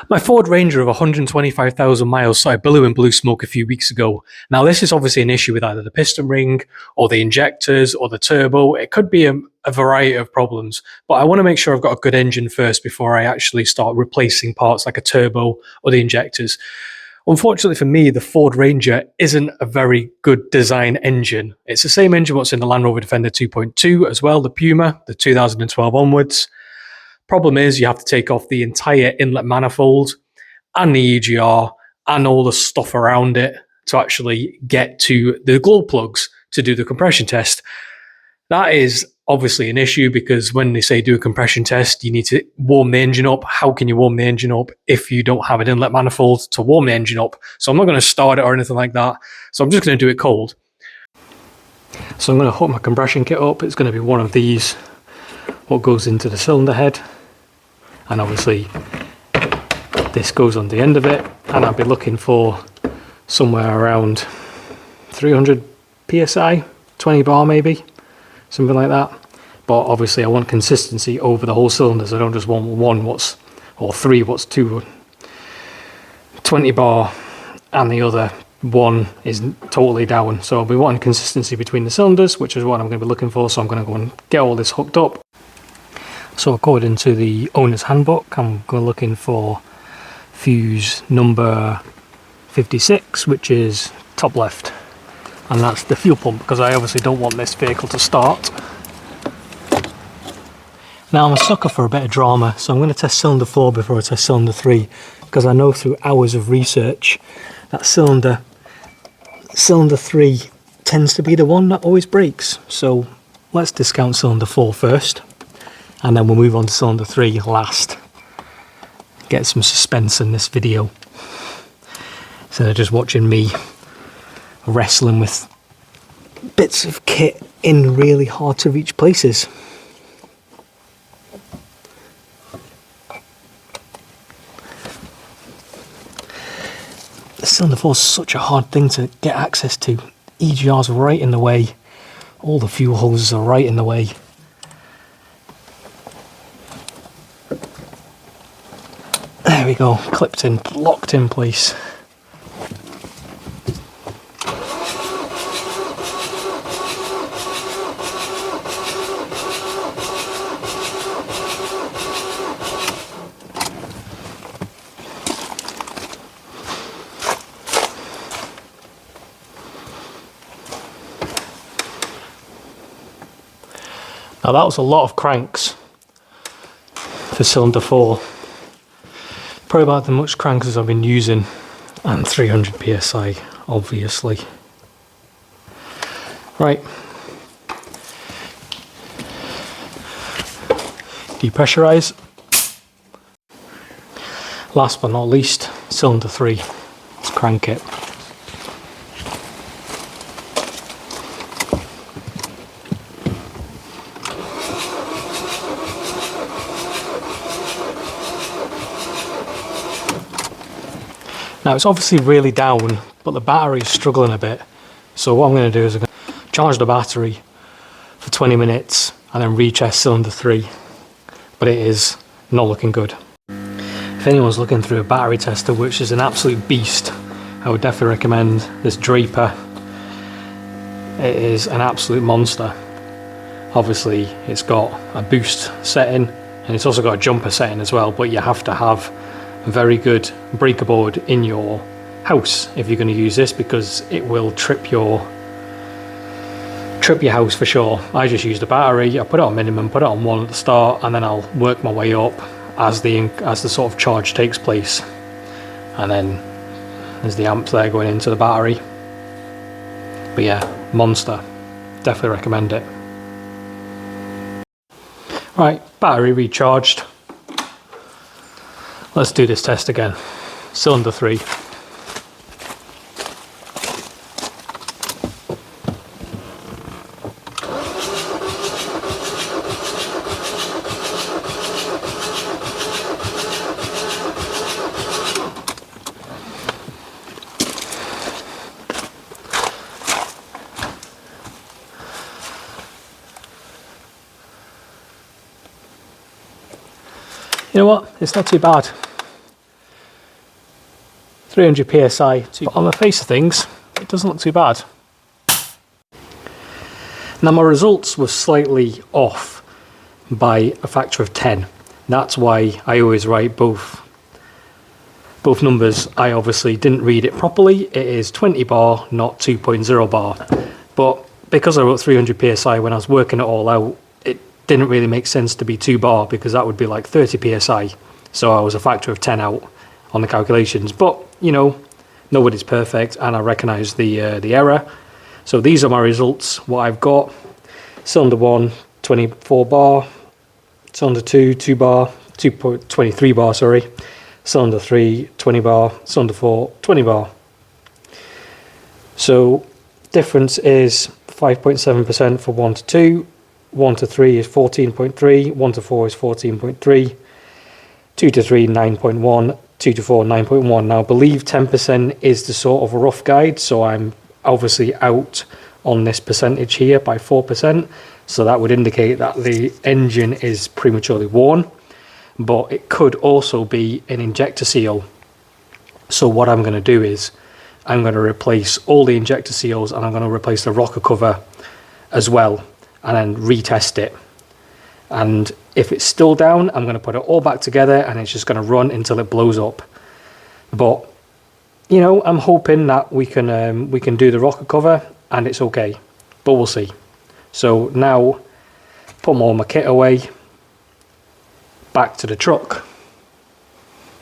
My Ford Ranger of 125,000 miles started billowing blue smoke a few weeks ago. Now, this is obviously an issue with either the piston ring, or the injectors, or the turbo. It could be a variety of problems, but I want to make sure I've got a good engine first before I actually start replacing parts like a turbo or the injectors. Unfortunately for me, the Ford Ranger isn't a very good design engine. It's the same engine what's in the Land Rover Defender 2.2 as well, the PUMA, the 2012 onwards. Problem is, you have to take off the entire inlet manifold and the EGR and all the stuff around it to actually get to the glow plugs to do the compression test. That is obviously an issue because when they say do a compression test, you need to warm the engine up. How can you warm the engine up if you don't have an inlet manifold to warm the engine up? So I'm not going to start it or anything like that. So I'm just going to do it cold. So I'm going to hook my compression kit up. It's going to be one of these, what goes into the cylinder head. And obviously this goes on the end of it, and I'll be looking for somewhere around 300 psi, 20 bar maybe, something like that. But obviously I want consistency over the whole cylinder, so I don't just want one watts or 3 watts, 20 bar, and the other one is totally down. So I'll be wanting consistency between the cylinders, which is what I'm going to be looking for. So I'm going to go and get all this hooked up. So according to the owner's handbook, I'm going looking for fuse number 56, which is top left, and that's the fuel pump, because I obviously don't want this vehicle to start. Now I'm a sucker for a bit of drama, so I'm going to test cylinder 4 before I test cylinder 3, because I know through hours of research that cylinder 3 tends to be the one that always breaks. So let's discount cylinder 4 first, and then we'll move on to cylinder 3 last. Get some suspense in this video, instead of just watching me wrestling with bits of kit in really hard to reach places. The cylinder 4 is such a hard thing to get access to. EGR's right in the way, all the fuel hoses are right in the way. There we go, clipped in, locked in place. Now that was a lot of cranks for cylinder 4. Probably about as much cranks as I've been using, and 300 psi obviously. Right, depressurize. Last but not least, cylinder 3. Let's crank it. Now it's obviously really down, but the battery is struggling a bit. So what I'm going to do is I'm going to charge the battery for 20 minutes and then retest cylinder 3. But it is not looking good. If anyone's looking through a battery tester, which is an absolute beast, I would definitely recommend this Draper. It is an absolute monster. Obviously it's got a boost setting, and it's also got a jumper setting as well, but you have to have a very good breaker board in your house if you're going to use this, because it will trip your house for sure. I just used a battery, I put it on minimum, put it on 1 at the start, and then I'll work my way up as the sort of charge takes place. And then there's the amps there going into the battery. But yeah, monster. Definitely recommend it. Right, battery recharged. Let's do this test again. Cylinder 3. You know what? It's not too bad. 300 psi. But on the face of things, it doesn't look too bad. Now my results were slightly off by a factor of 10. That's why I always write both numbers. I obviously didn't read it properly. It is 20 bar, not 2.0 bar. But because I wrote 300 psi when I was working it all out, it didn't really make sense to be 2 bar because that would be like 30 psi. So I was a factor of 10 out on the calculations. But, you know, nobody's perfect, and I recognise the error. So these are my results, what I've got. Cylinder 1, 24 bar. Cylinder 2, 2 bar. 2.23 bar, sorry. Cylinder 3, 20 bar. Cylinder 4, 20 bar. So difference is 5.7% for 1 to 2. 1 to 3 is 14.3. 1 to 4 is 14.3. 2 to 3, 9.1. 2 to 4, 9.1. Now I believe 10% is the sort of rough guide, so I'm obviously out on this percentage here by 4%. So that would indicate that the engine is prematurely worn, but it could also be an injector seal. So what I'm going to do is I'm going to replace all the injector seals, and I'm going to replace the rocker cover as well, and then retest it. And if it's still down, I'm going to put it all back together, and it's just going to run until it blows up. But you know, I'm hoping that we can do the rocker cover and it's okay, but we'll see. So now, put all my kit away, back to the truck.